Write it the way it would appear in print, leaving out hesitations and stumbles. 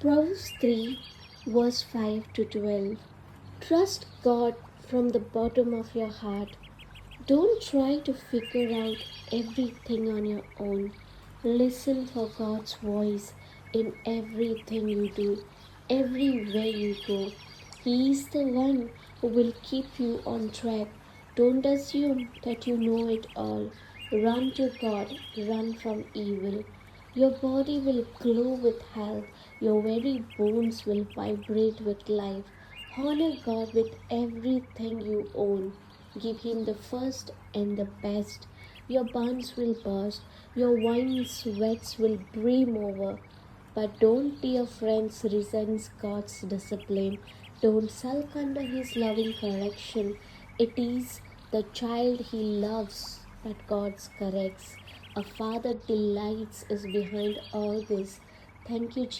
Proverbs 3, verse 5 to 12. Trust God from the bottom of your heart. Don't try to figure out everything on your own. Listen for God's voice in everything you do, everywhere you go. He is the one who will keep you on track. Don't assume that you know it all. Run to God, run from evil. Your body will glow with health, your very bones will vibrate with life. Honor God with everything you own. Give him the first and the best. Your buns will burst, your wine sweats will brim over. But don't, dear friends, resent God's discipline. Don't sulk under his loving correction. It is the child he loves that God corrects. A father delights is behind all this. Thank you, Jesus.